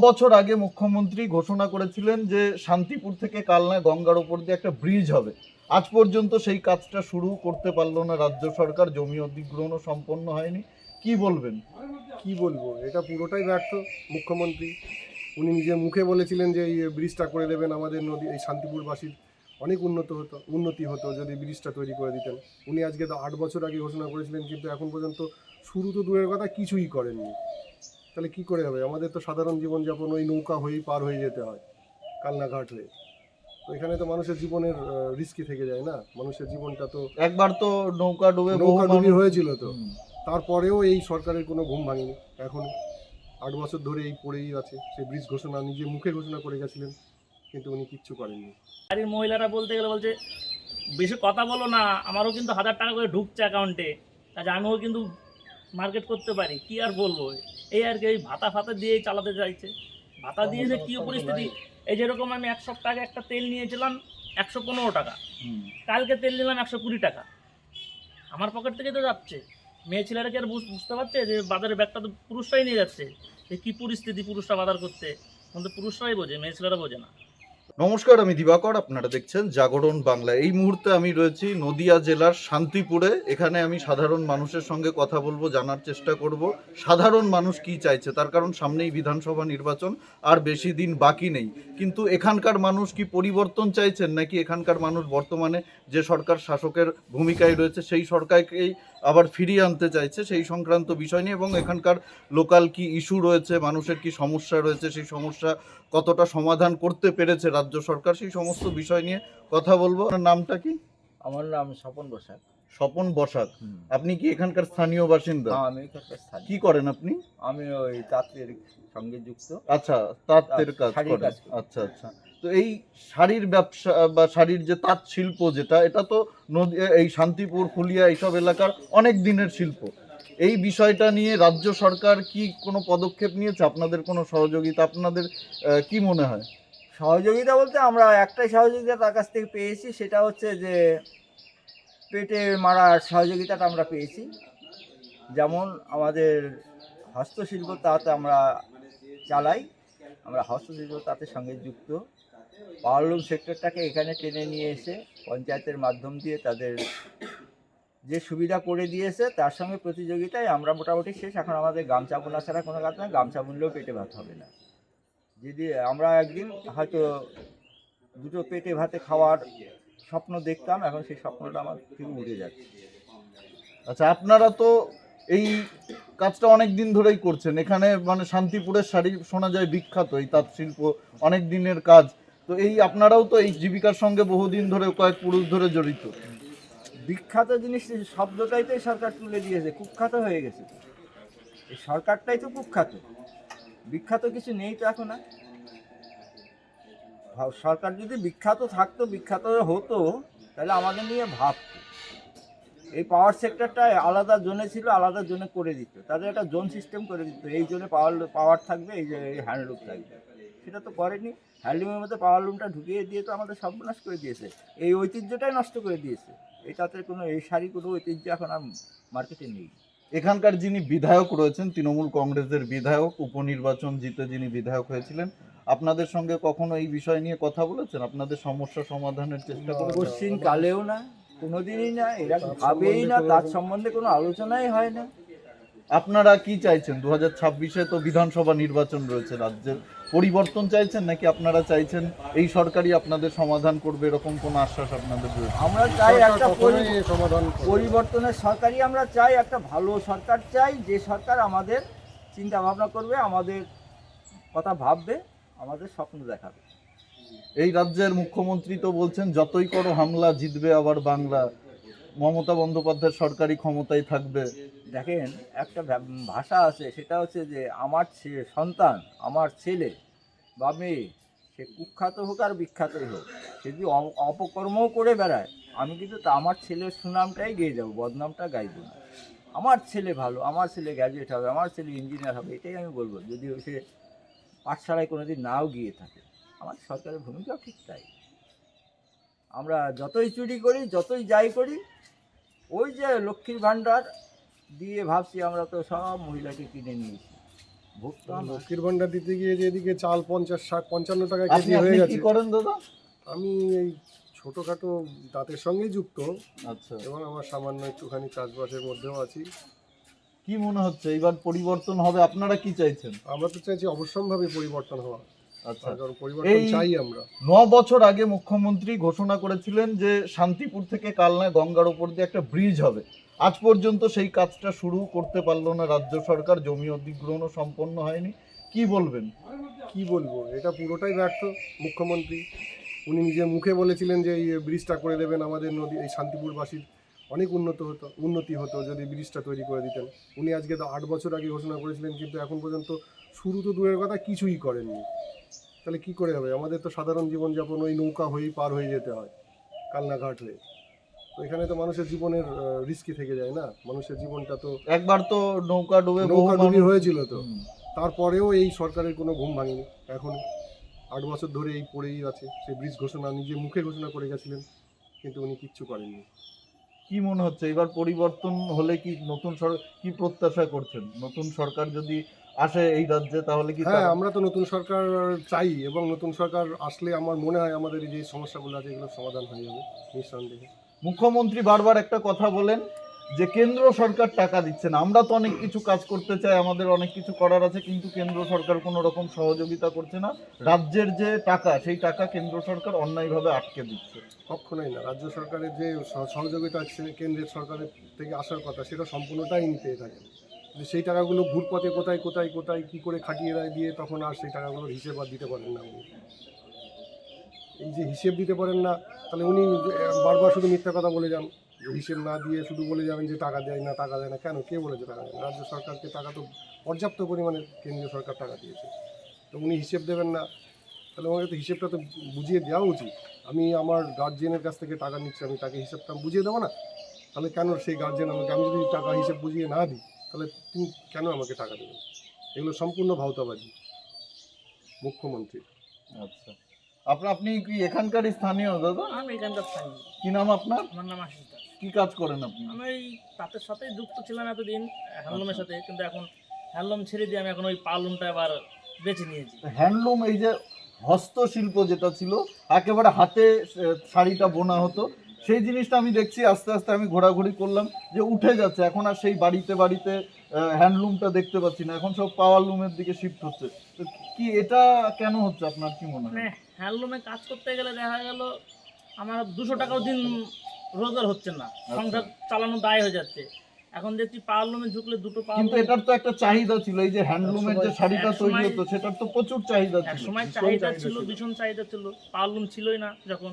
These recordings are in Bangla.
বছর আগে মুখ্যমন্ত্রী ঘোষণা করেছিলেন যে শান্তিপুর থেকে কালনা গঙ্গার ওপর দিয়ে একটা ব্রিজ হবে। আজ পর্যন্ত সেই কাজটা শুরু করতে পারলো না রাজ্য সরকার, জমি অধিগ্রহণও সম্পন্ন হয়নি। কি বলবেন? কি বলবো, এটা পুরোটাই ব্যর্থ। মুখ্যমন্ত্রী উনি নিজে মুখে বলেছিলেন যে এই ব্রিজটা করে দেবেন, আমাদের নদী এই শান্তিপুরবাসীর অনেক উন্নতি হতো যদি ব্রিজটা তৈরি করে দিতেন। উনি আজকে তো 8 বছর আগে ঘোষণা করেছিলেন, কিন্তু এখন পর্যন্ত শুরু তো দূরের কথা, কিছুই করেননি। তাহলে কি করে হবে? আমাদের তো সাধারণ জীবনযাপন ওই নৌকা হয়েই পার হয়ে যেতে হয়, কালনাঘাট হয়ে। তো এখানে তো মানুষের জীবনের রিস্কি থেকে যায় না, মানুষের জীবনটা তো। একবার তো নৌকা ডুবে বহু নৌকা ডুবি মানুষ হয়েছিল তো, তারপরেও এই সরকারের কোনো ঘুম ভাঙেনি। এখন 8 বছর ধরে এই পড়েই আছে। সেই ব্রিজ ঘোষণা নিজে মুখে ঘোষণা করে গেছিলেন, কিন্তু উনি কিচ্ছু করেননি। বাড়ির মহিলারা বলতে গেলে বলছে বেশি কথা বলো না, আমারও কিন্তু 1000 টাকা করে ঢুকছে অ্যাকাউন্টে, কাজে আমিও কিন্তু মার্কেট করতে পারি, কি আর বলবো। এই আর কি, এই ভাতা ফাতা দিয়েই চালাতে চাইছে। ভাতা দিয়ে যে কী পরিস্থিতি, এই যেরকম আমি 1 সপ্তাহ আগে একটা তেল নিয়েছিলাম 115 টাকা, কালকে তেল নিলাম 120 টাকা। আমার পকেট থেকে তো যাচ্ছে, মেয়ে ছেলেরা কি আর বুঝতে পারছে যে বাজারের ব্যাগটা তো পুরুষরাই নিয়ে যাচ্ছে। যে কী পরিস্থিতি, পুরুষরা বাজার করতে, কিন্তু পুরুষরাই বোঝে, মেয়ে ছেলেরা বোঝে না। নমস্কার, আমি দিবাকর, আপনারা দেখছেন জাগরণ বাংলা। এই মুহূর্তে আমি রয়েছি নদিয়া জেলার শান্তিপুরে। এখানে আমি সাধারণ মানুষের সঙ্গে কথা বলবো, জানার চেষ্টা করব সাধারণ মানুষ কি চাইছে। তার কারণ সামনেই বিধানসভা নির্বাচন, আর বেশি দিন বাকি নেই। কিন্তু এখানকার মানুষ কি পরিবর্তন চাইছেন, নাকি এখানকার মানুষ বর্তমানে যে সরকার শাসকের ভূমিকায় রয়েছে সেই সরকারকেই আবার ফিরিয়ে আনতে চাইছে, সেই সংক্রান্ত বিষয় নিয়ে, এবং এখানকার লোকাল কি ইস্যু রয়েছে, মানুষের কি সমস্যা রয়েছে, সেই সমস্যা কতটা সমাধান করতে পেরেছে রাজ্য সরকার, সেই সমস্ত বিষয় নিয়ে কথা বলবো। আপনার নামটা কি? আমার নাম স্বপন বসাক। স্বপন বসাক। আপনি কি এখানকার স্থানীয় বাসিন্দা? হ্যাঁ, আমি এখানকার স্থানীয়। কি করেন আপনি? আমি ওই তাঁতের সঙ্গে যুক্ত। আচ্ছা, তাঁতের কাজ শাড়ির করেন। কাজ করি। আচ্ছা আচ্ছা। তো এই শাড়ির ব্যবসা বা শাড়ির যে তাঁত শিল্প যেটা, এটা তো এই শান্তিপুর, ফুলিয়া এইসব এলাকার অনেক দিনের শিল্প। এই বিষয়টা নিয়ে রাজ্য সরকার কি কোনো পদক্ষেপ নিয়েছে? আপনাদের কোনো সহযোগিতা আপনাদের কি মনে হয়? সহযোগিতা বলতে আমরা একটাই সহযোগিতা তার কাছ থেকে পেয়েছি, সেটা হচ্ছে যে পেটে মারার সহযোগিতাটা আমরা পেয়েছি। যেমন আমাদের হস্তশিল্প তাঁত আমরা চালাই, আমরা হস্তশিল্প তাঁতের সঙ্গে যুক্ত। পাওয়ারলুম সেক্টরটাকে এখানে টেনে নিয়ে এসে পঞ্চায়েতের মাধ্যম দিয়ে তাদের যে সুবিধা করে দিয়েছে, তার সঙ্গে প্রতিযোগিতায় আমরা মোটামুটি শেষ। এখন আমাদের গামছা বোনা ছাড়া কোনো কাজ নয়, গামছা বুনলেও পেটে ভাত হবে না। যদি আমরা একদিন হয়তো দুটো পেটে ভাতে খাওয়ার স্বপ্ন দেখতাম, এখন সেই স্বপ্নটা আমার থেকে উড়ে যাচ্ছে। আচ্ছা, আপনারা তো এই কাজটা অনেক দিন ধরেই করছেন এখানে, মানে শান্তিপুরের শাড়ি শোনা যায় বিখ্যাত, এই তাঁত শিল্প অনেক দিনের কাজ। তো এই আপনারাও তো এই জীবিকার সঙ্গে বহুদিন ধরে, কয়েক পুরুষ ধরে জড়িত। বিখ্যাত জিনিস শব্দটাই তো সরকার তুলে দিয়েছে, কুখ্যাত হয়ে গেছে। এই সরকারটাই তো কুখ্যাত, বিখ্যাত কিছু নেই তো এখন আর। সরকার যদি বিখ্যাত থাকতো, বিখ্যাত হতো, তাহলে আমাদের নিয়ে ভাবতো। এই পাওয়ার সেক্টরটা আলাদা জোনে ছিল, আলাদা জোনে করে দিত, তাদের একটা জোন সিস্টেম করে দিত। এই জোনে পাওয়ার থাকবে, এই যে হ্যান্ডলুম থাকবে। সেটা তো করেনি। হ্যান্ডলুমের মধ্যে পাওয়ারলুমটা ঢুকিয়ে দিয়ে তো আমাদের সর্বনাশ করে দিয়েছে, এই ঐতিহ্যটাই নষ্ট করে দিয়েছে। এটাতে কোনো, এই শাড়ি কোনো ঐতিহ্য এখন আর মার্কেটে নেই। এখানকার যিনি বিধায়ক রয়েছেন, তৃণমূল কংগ্রেসের বিধায়ক, উপনির্বাচন জিতে যিনি বিধায়ক হয়েছিলেন, আপনাদের সঙ্গে কখনো এই বিষয় নিয়ে কথা বলেছেন? আপনাদের সমস্যা সমাধানের চেষ্টা করেছেন? কোশ্চিন কালেও না, কোনোদিনই না, এরা ভাবেই না, তার সম্বন্ধে কোনো আলোচনাই হয় না। আপনারা কি চাইছেন? 2026-এ তো বিধানসভা নির্বাচন রয়েছে, রাজ্যের পরিবর্তন চাইছেন, নাকি আপনারা চাইছেন এই সরকারই আপনাদের সমাধান করবে, এরকম কোনো আশ্বাস আপনাদের রয়েছে? আমরা চাই একটা সমাধান পরিবর্তনের সরকারই আমরা চাই, একটা ভালো সরকার চাই, যে সরকার আমাদের চিন্তা ভাবনা করবে, আমাদের কথা ভাববে, আমাদের স্বপ্ন দেখাবে। এই রাজ্যের মুখ্যমন্ত্রী তো বলছেন যতই করো হামলা, জিতবে আবার বাংলা। মমতা বন্দ্যোপাধ্যায়ের সরকারি ক্ষমতায় থাকবে। দেখেন, একটা ভাষা আছে, সেটা হচ্ছে যে আমার সন্তান, আমার ছেলে বা মেয়ে, সে কুখ্যাত হোক আর বিখ্যাতই হোক, সে যদি অপকর্মও করে বেড়ায়, আমি কিন্তু তা আমার ছেলের সুনামটাই গেয়ে যাবো, বদনামটা গাইব না। আমার ছেলে ভালো, আমার ছেলে গ্র্যাজুয়েট হবে, আমার ছেলে ইঞ্জিনিয়ার হবে, এটাই আমি বলবো, যদি সে পাঠশালায় কোনো দিন নাও গিয়ে থাকে। আমার সরকারের ভূমিকাও ঠিক তাই। আমরা যতই চুরি করি, যতই যাই করি, ওই যে লক্ষ্মীর ভাণ্ডার দিয়ে ভাবছি আমরা তো সব মহিলাকে কিনে নিয়েছি, লক্ষ্মীর ভান্ডার দিতে গিয়ে যে এদিকে চাল 50, 60, 55 টাকা আপনি কেজি হয়ে আপনি গেছে। কি করেন দাদা? আমি এই ছোটোখাটো তাঁতের সঙ্গেই যুক্ত আচ্ছা, এবং আমার সামান্য একটুখানি চাষবাসের মধ্যেও আছি। কি মনে হচ্ছে এইবার পরিবর্তন হবে? আপনারা কি চাইছেন? আমরা তো চাইছি অবশ্যম্ভাবী পরিবর্তন হওয়া, আচ্ছা, তার কারণ পরিবর্তন এই চাই আমরা। 9 বছর আগে মুখ্যমন্ত্রী ঘোষণা করেছিলেন যে শান্তিপুর থেকে কালনায় গঙ্গার উপর দিয়ে একটা ব্রিজ হবে। আজ পর্যন্ত সেই কাজটা শুরু করতে পারলো না রাজ্য সরকার, জমি অধিগ্রহণও সম্পন্ন হয়নি। কি বলবেন? কি বলবো, এটা পুরোটাই ব্যর্থ মুখ্যমন্ত্রী। উনি নিজে মুখে বলেছিলেন যে এই ব্রিজটা করে দেবেন, আমাদের নদী এই শান্তিপুরবাসীর অনেক উন্নতি হতো যদি ব্রিজটা তৈরি করে দিতেন। উনি আজকে তো 8 বছর আগে ঘোষণা করেছিলেন, কিন্তু এখন পর্যন্ত শুরু তো দূরের কথা, কিছুই করেননি। তাহলে কি করে হবে? আমাদের তো সাধারণ জীবনযাপন ওই নৌকা হয়েই পার হয়ে যেতে হয়, কালনাঘাট হয়ে। তো এখানে তো মানুষের জীবনের রিস্কি থেকে যায় না, মানুষের জীবনটা তো। একবার তো নৌকা ডুবে বহু নৌকা ডুবি মানুষ- হয়েছিল তো, হুম। তারপরেও এই সরকারের কোনো ঘুম ভাঙেনি। এখন 8 বছর ধরে এই পড়েই আছে। সেই ব্রিজ ঘোষণা নিজে মুখে ঘোষণা করে গেছিলেন, কিন্তু উনি কিচ্ছু করেননি। কি মনে হচ্ছে এবার পরিবর্তন হলে কি নতুন সরকার কি প্রত্যাশা করছেন? নতুন সরকার যদি আসে এই রাজ্যে তাহলে কি হ্যাঁ, আমরা তো নতুন সরকার চাই, এবং নতুন সরকার আসলে আমার মনে হয় আমাদের এই যে সমস্যাগুলো আছে এগুলো সমাধান হয়ে যাবে নিঃসন্দেহে। মুখ্যমন্ত্রী বারবার একটা কথা বলেন যে কেন্দ্র সরকার টাকা দিচ্ছে না। আমরা তো অনেক কিছু কাজ করতে চাই, আমাদের অনেক কিছু করার আছে, কিন্তু কেন্দ্র সরকার কোনো রকম সহযোগিতা করছে না। রাজ্যের যে টাকা সেই টাকা কেন্দ্র সরকার অন্যায়ভাবে আটকে দিচ্ছে। কখনোই না। রাজ্য সরকারের যে সহযোগিতা আছে কেন্দ্রের সরকারের থেকে আসার কথা, সেটা সম্পূর্ণটাই ইনি পেয়ে থাকেন। কিন্তু সেই টাকাগুলো ঘুরপথে কোথায় কোথায় কোথায় কী করে খাটিয়ে দিয়ে তখন আর সেই টাকাগুলোর হিসেব আর দিতে পারেন না উনি। এই যে হিসেব দিতে পারেন না, তাহলে উনি বারবার শুধু মিথ্যা কথা বলে যান। হিসেব না দিয়ে শুধু বলে যাবেন যে টাকা দেয় না, টাকা দেয় না। কেন? কে বলেছে টাকা দেয় না? রাজ্য সরকারকে টাকা তো পর্যাপ্ত পরিমাণে কেন্দ্রীয় সরকার টাকা দিয়েছে। তো উনি হিসেব দেবেন না, তাহলে আমাকে তো হিসেবটা তো বুঝিয়ে দেওয়া উচিত। আমি আমার গার্জিয়ানের কাছ থেকে টাকা নিচ্ছি, আমি তাকে হিসেবটা বুঝিয়ে দেবো না? তাহলে কেন সেই গার্জিয়ান আমাকে, আমি যদি টাকা হিসেব বুঝিয়ে না দিই, তাহলে তুমি কেন আমাকে টাকা দেবেন? এগুলো সম্পূর্ণ ভাওতাবাজি মুখ্যমন্ত্রীর। আচ্ছা, আপনি কি এখানকারই স্থানীয় দাদা? আমি এখানকার স্থানীয়। কি নাম আপনার? আমার নাম আশিস দাস। কি কাজ করেন আপনি? আমি ওই তাঁতের সাথে যুক্ত ছিলাম এতদিন, হ্যান্ডলুমের আচ্ছা। সাথে, কিন্তু এখন হ্যান্ডলুম ছেড়ে দিয়ে আমি এখন ওই পালুমটা এবার বেছে নিয়েছি। হ্যান্ডলুম, এই যে হস্তশিল্প যেটা ছিল, একেবারে হাতে শাড়িটা বোনা হতো, সেই জিনিসটা আমি দেখছি আস্তে আস্তে, আমি ঘোরাঘুরি করলাম, যে উঠে যাচ্ছে। এখন আর সেই বাড়িতে বাড়িতে হ্যান্ডলুমটা দেখতে পাচ্ছি না, এখন সব পাওয়ার লুমের দিকে শিফট হচ্ছে। তো কি এটা কেন হচ্ছে আপনার কি মনে মানে হয়? হ্যান্ডলুমে কাজ করতে গেলে দেখা গেল আমার 200 টাকাও দিন রোজগার হচ্ছে না, সংসার চালানো দায় হয়ে যাচ্ছে। এখন দেখছি পাওয়ারলুমে ঝুঁকলে দুটো কিন্তু পাওয়ারলুম। এটার তো একটা চাহিদা ছিল, এই যে হ্যান্ডলুমের যে শাড়িটা তৈরি একসময়- হতো সেটার তো প্রচুর চাহিদা এক ছিল। সময় ভীষণ চাহিদা চাহিদা ছিল, ছিল। ভীষণ চাহিদা ছিল, পাওয়ারলুম ছিলই না যখন।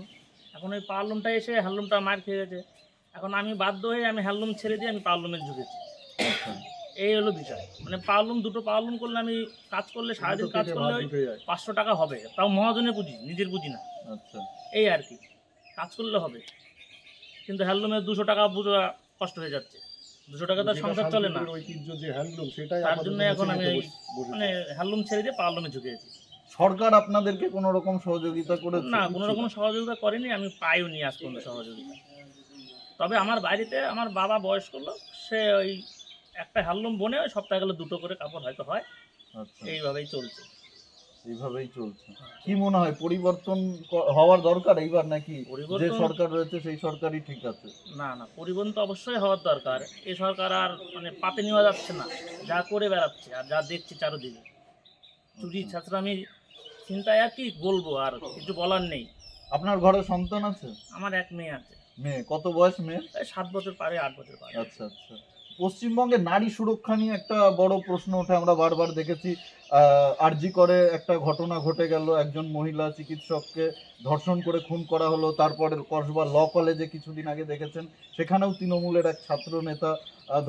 এখন ওই পাওয়ারলুমটা এসে হ্যান্ডলুমটা মার খেয়ে গেছে। এখন আমি বাধ্য হয়ে আমি হ্যান্ডলুম ছেড়ে দিয়ে আমি পাওয়ারলুমে ঝুঁকেছি। আচ্ছা, এই হলো বিষয়। মানে পাওয়ারলুম, দুটো পাওয়ারলুম করলে আমি কাজ করলে, সারাদিন কাজ পেটে করলে ভাত ওই উঠে যায়। 500 টাকা হবে, তাও মহাজনের পুঁজি, নিজের পুঁজি না। আচ্ছা। এই আর কি, কাজ করলে হবে। কিন্তু হ্যান্ডলুমে 200 টাকা পুরো কষ্ট হয়ে যাচ্ছে। 200 টাকা তো যেটা সংসার চলে না। শান্তিপুরের ঐতিহ্য যে হ্যান্ডলুম, সেটাই তার আপাতত জন্য এখন বেছে আমি নিতে ওই বসেছি। মানে হ্যান্ডলুম ছেড়ে দিয়ে পাওয়ারলুমে ঝুঁকেছি। সরকার আপনাদেরকে কোনো রকম সহযোগিতা করেছে? না, কোনো রকম সহযোগিতা করেনি, আমি পাইও নি আজ পর্যন্ত সহযোগিতা। তবে আমার বাড়িতে আমার বাবা বয়স্ক লোক, সে ওই একটা হ্যান্ডলুম বনে ওই সপ্তাহে গেলে দুটো করে কাপড় হয়তো হয়। আচ্ছা, এইভাবেই চলছে। এইভাবেই চলছে। কি মনে হয় পরিবর্তন হওয়ার দরকার এইবার, নাকি যে পরিবর্তন- সরকার রয়েছে সেই সরকারই ঠিক আছে? না না, পরিবর্তন তো অবশ্যই হওয়ার দরকার। এই সরকার আর মানে পাতে নেওয়া যাচ্ছে না, যা করে বেড়াচ্ছে আর যা দেখছি চারদিকে, চুরি ছাঁচড়ামি চিন্তায় আর কি বলবো, আর কিছু বলার নেই। আপনার ঘরে সন্তান আছে? আমার এক মেয়ে আছে, মেয়ে কত বয়স মেয়ে? এই 7 বছর পারে, 8 বছর পারে। আচ্ছা আচ্ছা। পশ্চিমবঙ্গে নারী সুরক্ষা নিয়ে একটা বড় প্রশ্ন ওঠে, আমরা বারবার দেখেছি। আরজি করে একটা ঘটনা ঘটে গেল, একজন মহিলা চিকিৎসককে ধর্ষণ করে খুন করা হলো। তারপরে কসবা ল কলেজে কিছুদিন আগে দেখেছেন, সেখানেও তৃণমূলের এক ছাত্র নেতা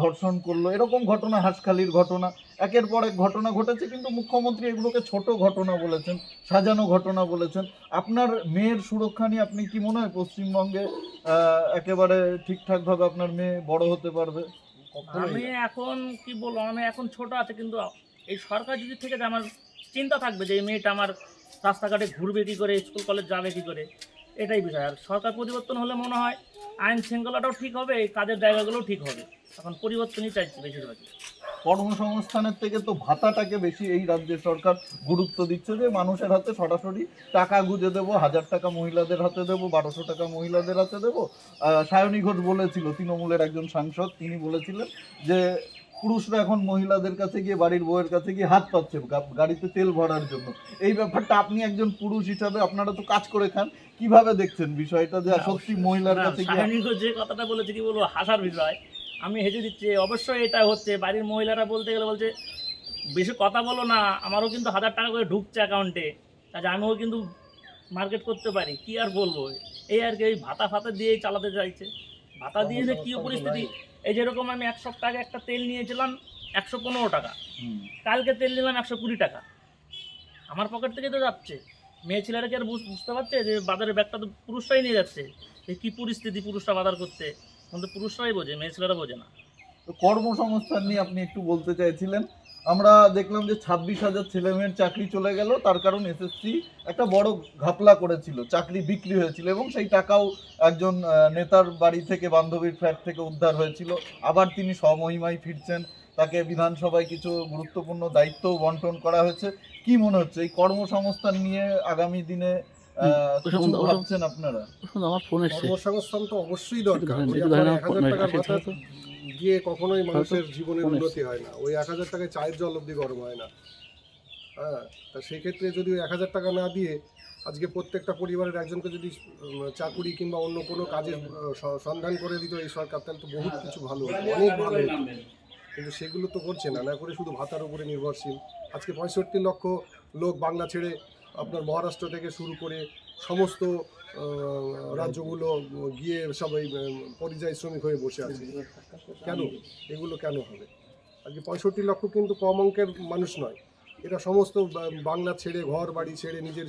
ধর্ষণ করলো। এরকম ঘটনা, হাঁসখালির ঘটনা, একের পর এক ঘটনা ঘটেছে, কিন্তু মুখ্যমন্ত্রী এগুলোকে ছোট ঘটনা বলেছেন, সাজানো ঘটনা বলেছেন। আপনার মেয়ের সুরক্ষা নিয়ে আপনি কি মনে হয় পশ্চিমবঙ্গে একেবারে ঠিকঠাকভাবে আপনার মেয়ে বড় হতে পারবে? আমি এখন কি বলবো, আমি এখন ছোট আছে, কিন্তু এই সরকার যদি থেকে যায়, আমার চিন্তা থাকবে যে এই মেয়েটা আমার রাস্তাঘাটে ঘুরবে কি করে, স্কুল কলেজ যাবে কি করে, এটাই বিষয়। আর সরকার পরিবর্তন হলে মনে হয় আইন শৃঙ্খলাটাও ঠিক হবে, এই কাজের জায়গাগুলোও ঠিক হবে। এখন পরিবর্তনই চাইছি বেশিরভাগই। কর্মসংস্থানের থেকে তো ভাতাটাকে বেশি এই রাজ্যের সরকার গুরুত্ব দিচ্ছে, যে মানুষের হাতে সরাসরি টাকা গুঁজে দেবো, 1000 টাকা মহিলাদের হাতে দেবো, 1200 টাকা মহিলাদের হাতে দেবো। সায়নী ঘোষ বলেছিল, তৃণমূলের একজন সাংসদ, তিনি বলেছিলেন যে পুরুষরা এখন মহিলাদের কাছে গিয়ে, বাড়ির বউয়ের কাছে গিয়ে হাত পাচ্ছে গাড়িতে তেল ভরার জন্য। এই ব্যাপারটা আপনি একজন পুরুষ হিসাবে, আপনারা তো কাজ করে খান, কিভাবে দেখছেন বিষয়টা, যে সত্যি মহিলার কাছে গিয়ে? সায়নী ঘোষ যে কথাটা বলেছে, কি বলবো, হাসার বিষয়। আমি হেসে দিচ্ছি। অবশ্যই এটা হচ্ছে, বাড়ির মহিলারা বলতে গেলে বলছে বেশি কথা বলো না, আমারও কিন্তু 1000 টাকা করে ঢুকছে অ্যাকাউন্টে, কাজে আমিও কিন্তু মার্কেট করতে পারি, কি আর বলবো। এই আর কি, এই ভাতা ফাতা দিয়েই চালাতে চাইছে। ভাতা দিয়ে যে কী পরিস্থিতি, এই যেরকম আমি 1 সপ্তাহ আগে একটা তেল নিয়েছিলাম 115 টাকা, কালকে তেল নিলাম 120 টাকা। আমার পকেট থেকে তো যাচ্ছে, মেয়ে ছেলেরা কি আর বুঝতে পারছে যে বাজারের ব্যাগটা তো পুরুষরাই নিয়ে যাচ্ছে। এই কী পরিস্থিতি, পুরুষরা বাজার করতে, কিন্তু পুরুষরাই বোঝে, মেয়ে ছেলেরা বোঝে না। তো কর্মসংস্থান নিয়ে আপনি একটু বলতে চাইছিলেন। আমরা দেখলাম যে 26,000 ছেলেমেয়ের চাকরি চলে গেল, তার কারণ এসএসসি একটা বড় ঘাপলা করেছিল, চাকরি বিক্রি হয়েছিল, এবং সেই টাকাও একজন নেতার বাড়ি থেকে, বান্ধবীর ফ্ল্যাট থেকে উদ্ধার হয়েছিল। আবার তিনি স্বমহিমায় ফিরছেন, তাকে বিধানসভায় কিছু গুরুত্বপূর্ণ দায়িত্বও বন্টন করা হয়েছে। কি মনে হচ্ছে এই কর্মসংস্থান নিয়ে আগামী দিনে কিছু ভাবছেন আপনারা? আমার ফোন এসছে। কর্মসংস্থান তো অবশ্যই দরকার। একটু ওই ধরেন, আপনার 1000 টাকার ভাতা তো গিয়ে কখনোই মানুষের জীবনের ফোন উন্নতি হয় না। ওই 1000 টাকায় চায়ের জল অবধি গরম হয় না। হ্যাঁ, তা সেই ক্ষেত্রে যদি ওই 1000 টাকা না দিয়ে আজকে প্রত্যেকটা পরিবারের একজনকে যদি চাকুরি কিংবা অন্য কোনো কাজের সন্ধান করে দিত এই সরকার, তাহলে তো বহুত কিছু ভালো হতো, অনেক ভালো হতো। কিন্তু সেগুলো তো করছে না, না করে শুধু ভাতার উপরে নির্ভরশীল। আজকে 65 লক্ষ লোক বাংলা ছেড়ে আপনার মহারাষ্ট্র থেকে শুরু করে সমস্ত রাজ্যগুলো গিয়ে সবাই পরিযায়ী শ্রমিক হয়ে বসে আছে। কেন এগুলো কেন হবে? আজকে 65 লক্ষ কিন্তু কম অঙ্কের মানুষ নয়। এরা সমস্ত বাংলা ছেড়ে, ঘর বাড়ি ছেড়ে, নিজের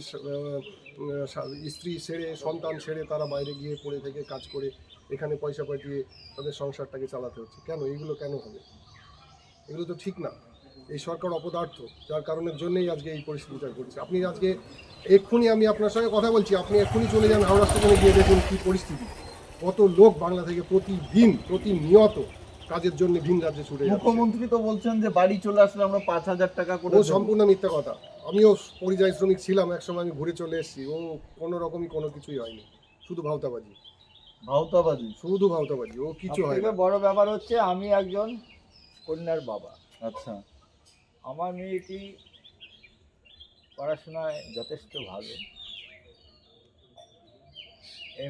স্ত্রী ছেড়ে, সন্তান ছেড়ে তারা বাইরে গিয়ে পড়ে থেকে কাজ করে এখানে পয়সা পাঠিয়ে তাদের সংসারটাকে চালাতে হচ্ছে। কেন এগুলো কেন হবে? এগুলো তো ঠিক না। এই সরকার অপদার্থ, যার কারণের জন্যই আজকে এই পরিস্থিতিটা ঘটছে। আপনি আজকে এক্ষুনি, আমি আপনার সঙ্গে কথা বলছি, আপনি এক্ষুনি চলে যান হাওড়া স্টেশনে, গিয়ে দেখুন কী পরিস্থিতি। কত লোক বাংলা থেকে প্রতিদিন, প্রতিনিয়ত কাজের জন্য ভিন রাজ্যে ছুটে যাচ্ছে। মুখ্যমন্ত্রী তো বলছেন যে বাড়ি চলে আসলে আমরা 5,000 টাকা করে ও দেব। সম্পূর্ণ মিথ্যা কথা। আমিও পরিযায়ী শ্রমিক ছিলাম একসময়, আমি ঘুরে চলে এসেছি। ও কোনো রকমই কোনো কিছুই হয়নি, শুধু ভাওতাবাজি, ভাওতাবাজি। শুধু ভাওতাবাজি, ও কিছু হয় না। সবথেকে বড় ব্যাপার হচ্ছে, আমি একজন কন্যার বাবা। আচ্ছা। আমার মেয়েটি পড়াশোনায় যথেষ্ট ভালো,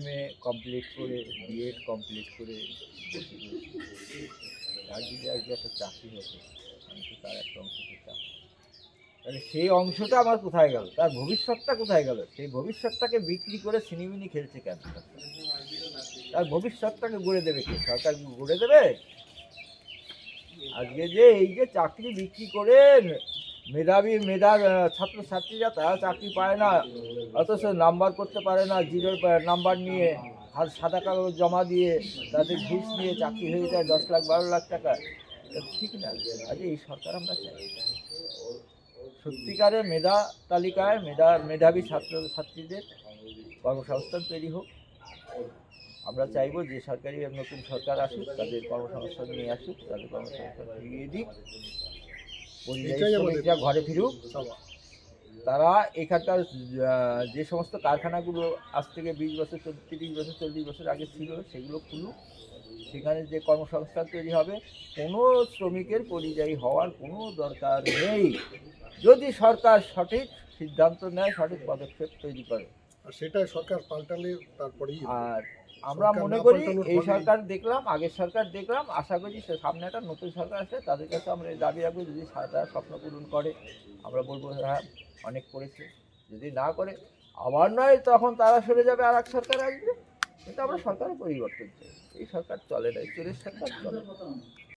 MA কমপ্লিট করে, বিএড কমপ্লিট করে বসে রয়েছে। তার যদি আজকে একটা চাকরি হতো, আমি তো তার একটা অংশ পেতাম। তাহলে সেই অংশটা আমার কোথায় গেল, তার ভবিষ্যৎটা কোথায় গেল? সেই ভবিষ্যৎটাকে বিক্রি করে ছিনিমিনি খেলছে কেন? তার ভবিষ্যৎটাকে গড়ে দেবে কে? সরকার গড়ে দেবে? আজকে যে এই যে চাকরি বিক্রি করে মেধার ছাত্রছাত্রীরা তারা চাকরি পায় না, অথচ নাম্বার করতে পারে না, 0 নাম্বার নিয়ে আর সাদা কাগজ জমা দিয়ে তাদের ঘুষ নিয়ে চাকরি হয়ে যায় 10 লাখ 12 লাখ টাকা। এটা ঠিক না। আজকে এই সরকার আমরা চাই সত্যিকারের মেধা তালিকায় মেধাবী ছাত্রছাত্রীদের কর্মসংস্থান তৈরি হোক। আমরা চাইবো যে সরকারি নতুন সরকার আসুক, তাদের কর্মসংস্থান নিয়ে আসুক, তাদের কর্মসংস্থান ফিরিয়ে দিক, পরিযায়ী শ্রমিকরা ঘরে ফিরুক। তারা এখানকার যে সমস্ত কারখানাগুলো আজ থেকে 20 বছর 30 বছর 40 বছর আগে ছিল, সেগুলো খুলুক। সেখানে যে কর্মসংস্থান তৈরি হবে, কোনো শ্রমিকের পরিযায়ী হওয়ার কোনো দরকার নেই, যদি সরকার সঠিক সিদ্ধান্ত নেয়, সঠিক পদক্ষেপ তৈরি করে। আর সেটাই সরকার পাল্টালে তারপরেই। আর আমরা মনে করি এই সরকার দেখলাম, আগের সরকার দেখলাম, আশা করি সামনে একটা নতুন সরকার আসে, তাদের কাছে আমরা এই দাবি রাখবো, যদি তারা স্বপ্ন পূরণ করে আমরা বলবো হ্যাঁ অনেক করেছে। যদি না করে আবার নয়, তখন তারা সরে যাবে, আর এক সরকার আসবে। কিন্তু আমরা সরকারের পরিবর্তন চাই। এই সরকার চলে না, এই চোরের সরকার চলে না।